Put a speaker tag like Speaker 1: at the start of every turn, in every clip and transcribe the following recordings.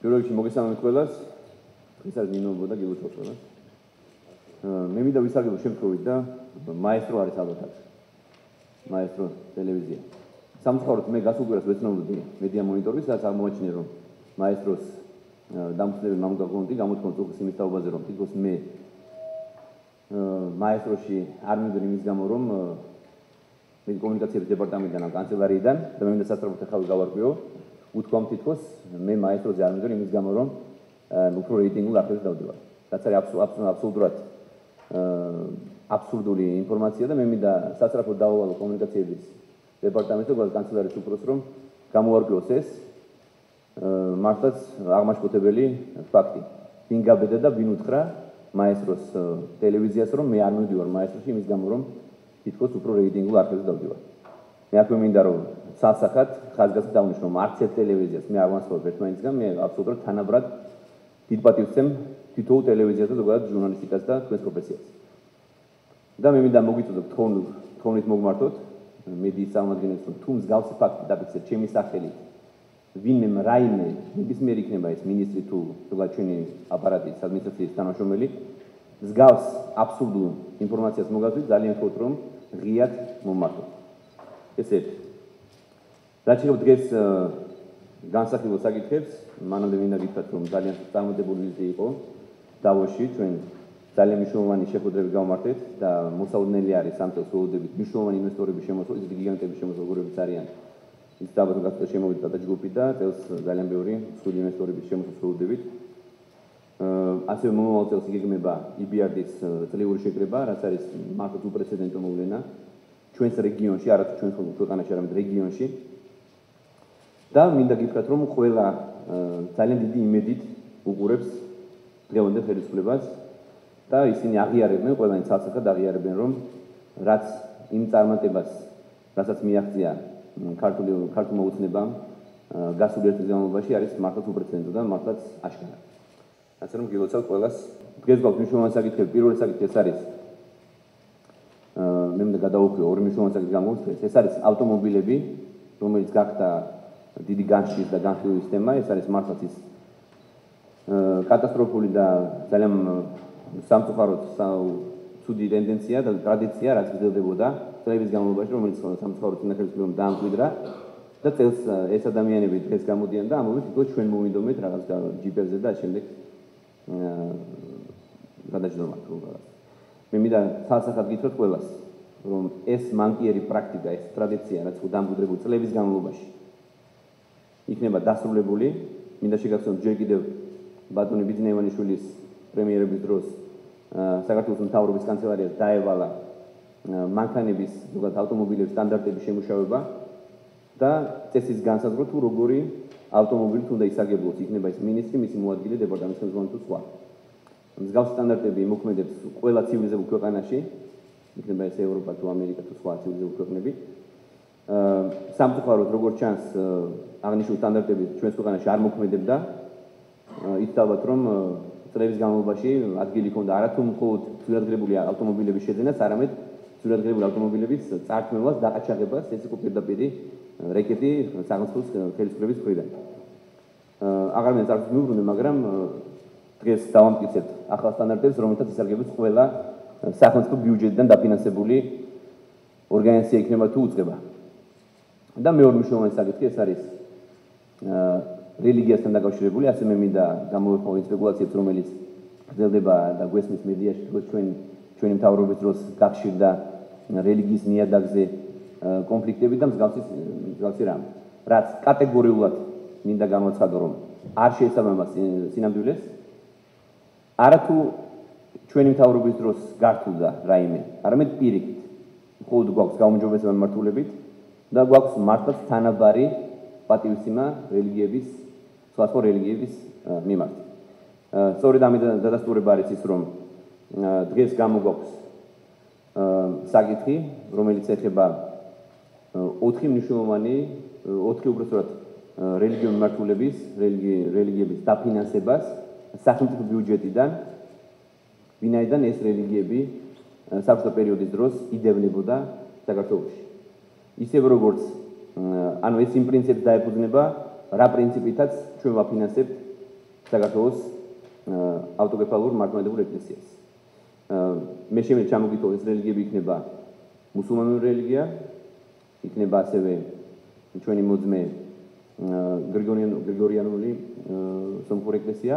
Speaker 1: პირველ რიგში მოგესალმებით ყველას. დღესაც ნინო და გილოცავთ ყველას. მე მინდა ვისარგებლო შემთხვევით და მაესტრო არის ალბათ აქ. მაესტრო ტელევიზია. სამწუხაროდ მე გასულ კვირას ვეცნობოდი მედია მონიტორის, რაც აღმოაჩინე რომ მაესტროს დამხნევი მამუკაკონტი გამოთქვამს უხის იმის თაობაზე რომ თითქოს მე მაესტროში არ მივიდნენ იმის გამო რომ მე კომუნიკაციების დეპარტამენტიდან ან კანცელარიიდან და მე მინდა სასწრაფოდ ახლა გავარკვიო უთქვამ თითქოს მე მაესტროზე არ მივიდნენ იმის გამო რომ უფრო რეიტინგულ არხებზე დავდივარ. რაც არის აბსოლუტურად აბსურდული ინფორმაცია და მე მინდა სასწრაფოდ დავავალო კომუნიკაციების დეპარტამენტზე და კანცელარიის უფროსს რომ გამოვარკვიოს ეს მართლაც აღმაშფოთებელი ფაქტი. ვინ გაბედა და ვინ უთხრა მაესტროს ტელევიზიას რომ მე არ მივდივარ მაესტროში იმის გამო რომ თითქოს უფრო რეიტინგულ არხებზე დავდივარ. მე აქვე მინდა რომ სასახად ხაზგასმით დავნიშნო რომ არც ერთ ტელევიზიას მე არ ვანსხვავებ ერთმანეთისგან, მე აბსოლუტურად თანაბრად დიდ პატივს ვცემ თითოეულ ტელევიზიას და ზოგადად ჟურნალისტიკას და თქვენს პროფესიას. და მე მინდა მოგიწოდოთ თხოვნით მოგმართოთ მედიის წარმომადგენლებს რომ თუ მსგავსი ფაქტი დაგეცეთ ჩემი სახელით ვინმე რაიმე ნებისმიერ იქნება ეს მინისტრი თუ ზოგადად ჩვენი აპარატის ადმინისტრაციის თანამშრომელი მსგავს აბსურდულ ინფორმაციას მოგაძლევთ ძალიან ვთქვათ რომ ღიად მომმართოთ. ეს ერთი. რაც შეეხება დღეს განსახილველ საკითხებს, მანამდე მინდა გითხრათ რომ ძალიან წარმოდებული ვიზიტი იყო დავოში, ჩვენ ძალიან მნიშვნელოვანი შეხვედრები გავმართეთ და მოსაოდნელი არის ამ წელს ველოდებით მნიშვნელოვანი ინვესტორების შემოსვლა, ისეთი გიგანტების შემოსვლა, როგორებიც არიან ის დაბადებას შემოვიდა და ჯგუფი და წელს ძალიან ბევრი მსხვილი ინვესტორების შემოსვლა ველოდებით. ასევე მომავალ წელს იგეგმება EBRD-ის წლიური შეკრება, რაც არის მართლაც უპრეცედენტო მოვლენა ჩვენს რეგიონში, არათუ ჩვენს ქვეყანაში, არამედ რეგიონში. და მინდა გითხრათ რომ ყველა ძალიან დიდი იმედით უყურებს დღევანდელ ხელისუფლებას და ისინი აღიარებენ, ყველანი ცალსახად აღიარებენ რომ რაც იმ წარმატებას, რასაც მიაღწია ქართულმა ოცნებამ გასული ერთი განმავლობაში არის მართლაც უპრეცედენტო და მართლაც აშკარა. ასე რომ გილოცავთ ყველას. დღეს გვაქვს მნიშვნელოვანი საკითხები. პირველი საკითხი ეს არის მე მინდა გადავუხვიო ორი მნიშვნელოვანი საკითხი გამოვსწრეს. ეს არის ავტომობილები, რომელიც გახდა დიდი განშლის და განხილვის თემა. ეს არის მართლაც ის კატასტროფული და ძალიან სამწუხაროდ ცუდი ტენდენცია და ტრადიცია, რაც გრძელდებოდა წლების განმავლობაში, რომელიც სამწუხაროდ ხელისუფლებამ დაამკვიდრა და წელს ეს ადამიანები დღეს გამოდიან და ამბობენ, თითქოს ჩვენ მოვინდომეთ რაღაც ჯიპებზე და შემდეგ გადაჯდომათ რაღაც. მე მინდა ცალსახად გითხრათ ყველას, რომ ეს მანკიერი პრაქტიკა, ეს ტრადიცია, რაც დამკვიდრებული წლების განმავლობაში იქნება დასრულებული. მინდა შეგახსენოთ ჯერ კიდევ ბატონი ბიძინა ივანიშვილის პრემიერების დროს საქართველოს მთავრობის კანცელარიას დაევალა მანქანების ზოგადად ავტომობილების სტანდარტების შემუშავება და წესის განსაზღვრა თუ როგორი ავტომობილით უნდა ისარგებლოს, იქნება ეს მინისტრი, მისი მოადგილე, დეპარტამენტის ხელმძღვანელი თუ სხვა. მსგავსი სტანდარტები მოქმედებს ყველა ცივილიზებულ ქვეყანაში, იქნება ეს ევროპა თუ ამერიკა თუ სხვა ცივილიზებულ ქვეყნები. სამწუხაროდ როგორც ჩანს აღნიშნული სტანდარტები ჩვენს ქვეყანაში არ მოქმედებდა. იცით ალბათ რომ წლების განმავლობაში ადგილი ჰქონდა არათუ მხოლოდ ძვირადღირებული ავტომობილების შეძენას, არამედ ძვირადღირებული ავტომობილების წარქმნელას, დაყაჩაღებას, ეს იყო პირდაპირ რეკეტი სახელმწიფოს ხელისუფლების მხრიდან. აღარ მინდა წარსულს მივუბრუნდე, მაგრამ დღეს დავამტკიცებთ ახალ სტანდარტებს, რომელთაც ისარგებლოს ყველა სახელმწიფო ბიუჯეტიდან დაფინანსებული ორგანიზაცია იქნება თუ უწყება. და მეორე მნიშვნელოვანი საკითხი ეს არის რელიგიასთან დაკავშირებული, ასე მე მინდა გამოვეფხო იმ სპეკულაციებს, რომელიც გრძელდება და გვესმის მედიაში, თქოს ჩვენი მთავრობის დროს გახშირდა რელიგიის ნიადაგზე კონფლიქტები და მსგავსი რამ. რაც კატეგორიულად მინდა გამოცხადო, რომ არ შეესაბამება სინამდვილეს, არათუ ჩვენი მთავრობის დროს გართულდა რაიმე, არამედ პირიქით. მხოლოდ გვაქვს გაუმჯობესება მიმართულებით და გვაქვს მართლაც თანაბარი პატივისცემა რელიგიების, სხვა რელიგიების მიმართ. სწორედ ამით დადასტურება არის ის, რომ დღეს გამოგვაქვს საკითხი, რომელიც ეხება 4 მნიშვნელოვანი, 4 უბრალოდ რელიგიური მიმართულების, რელიგიების დაფინანსებას სახელმწიფო ბიუჯეტიდან, ვინაიდან ეს რელიგიები საბჭოთა პერიოდის დროს იდევნებოდა საქართველოში. ისევ როგორც ანუ ეს იმ პრინციპს დაეფუძნება, რა პრინციპითაც ჩვენ ვაფინანსებთ საქართველოს ავტოკეფალურ მართლმადიდებლურ ეკლესიას. მე შემიძლია ჩამოგითხოვო, ეს რელიგიები იქნება მუსულმანური რელიგია, იქნება ასევე ჩვენი მოძმე გრიგორიანული სომხური ეკლესია,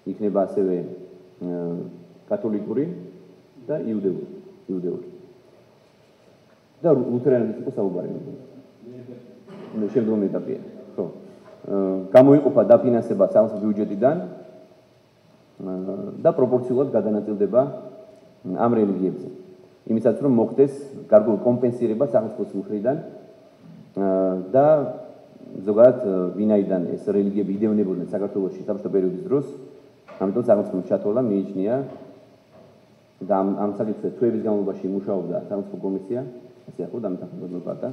Speaker 1: იქნება ასევე კათოლიკური და იუდეური. და ლუთერანების იყო საუბარი. მე შემდგომი ეტაპია. ხო. გამოიყოფა დაფინანსება სახელმწიფო ბიუჯეტიდან და პროპორციულად გადანაწილდება ამ რელიგიებზე. იმისაც რომ მოხდეს გარკვეული კომპენსირება სახელმწიფოს მხრიდან და ზოგადად ვინაიდან ეს რელიგიები იდევნებოდნენ საქართველოში საბჭოთა პერიოდის დროს, ამიტომ სახელმწიფომ ჩათვალა მიიჩნია და ამ საკითხზე თვეების განმავლობაში მუშაობდა სახელმწიფო კომისია, ასე ახლა დამთავრდა მოყარდა.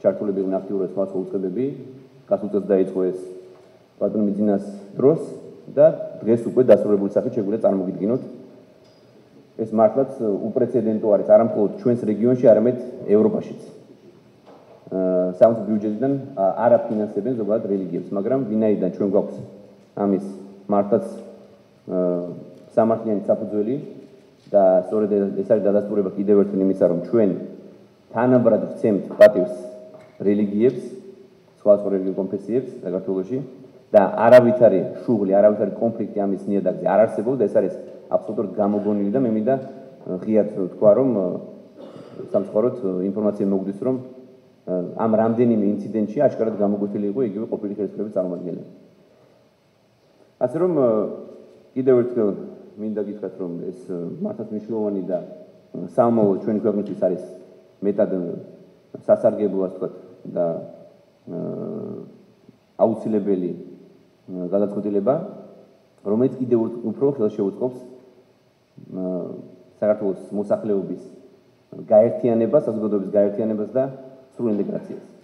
Speaker 1: ჩართულები იყვნენ აქტიურად სხვადასხვა უწყებები, გასულ წელს დაიწყო ეს პატრონ მიძინას დროს და დღეს უკვე დასრულებული სახით შეგვიძლია წარმოგიდგინოთ. ეს მართლაც უპრეცედენტო არის არა მხოლოდ ჩვენს რეგიონში, არამედ ევროპაშიც. სახელმწიფო ბიუჯეტიდან არ აფინანსებენ ზოგადად რელიგიებს, მაგრამ ვინაიდან ჩვენ გვაქვს ამის მართლაც სამართლიანი საფუძველი და სწორედ ეს არის დადასტურება კიდევ ერთხელ იმისა, რომ ჩვენ თანაბრად ვცემთ პატივს რელიგიებს, სხვადასხვა რელიგიურ კონფესიებს საქართველოში და არავითარი შუღლი, არავითარი კონფლიქტი ამის ნიადაგზე არ არსებობს და ეს არის აბსოლუტურად გამოგონილი და მე მინდა ღიად თქვა, რომ სამწუხაროდ ინფორმაცია მოგდის, რომ ამ რამდენიმე ინციდენტში აშკარად გამოკვეთილი იყო იგივე ყოფილი ხელისუფლების წარმომადგენლები. ასე რომ კიდევ ერთხელ მინდა გითხრათ, რომ ეს მართლაც მნიშვნელოვანი და სამომავლო ჩვენი ქვეყნისთვის არის მეტად სასარგებლო, ასე ვთქვათ, და აუცილებელი გადაწყვეტილება, რომელიც კიდევ უფრო ხელს შეუწყობს საქართველოს მოსახლეობის გაერთიანებას, საზოგადოების გაერთიანებას და სრულ ინტეგრაციას.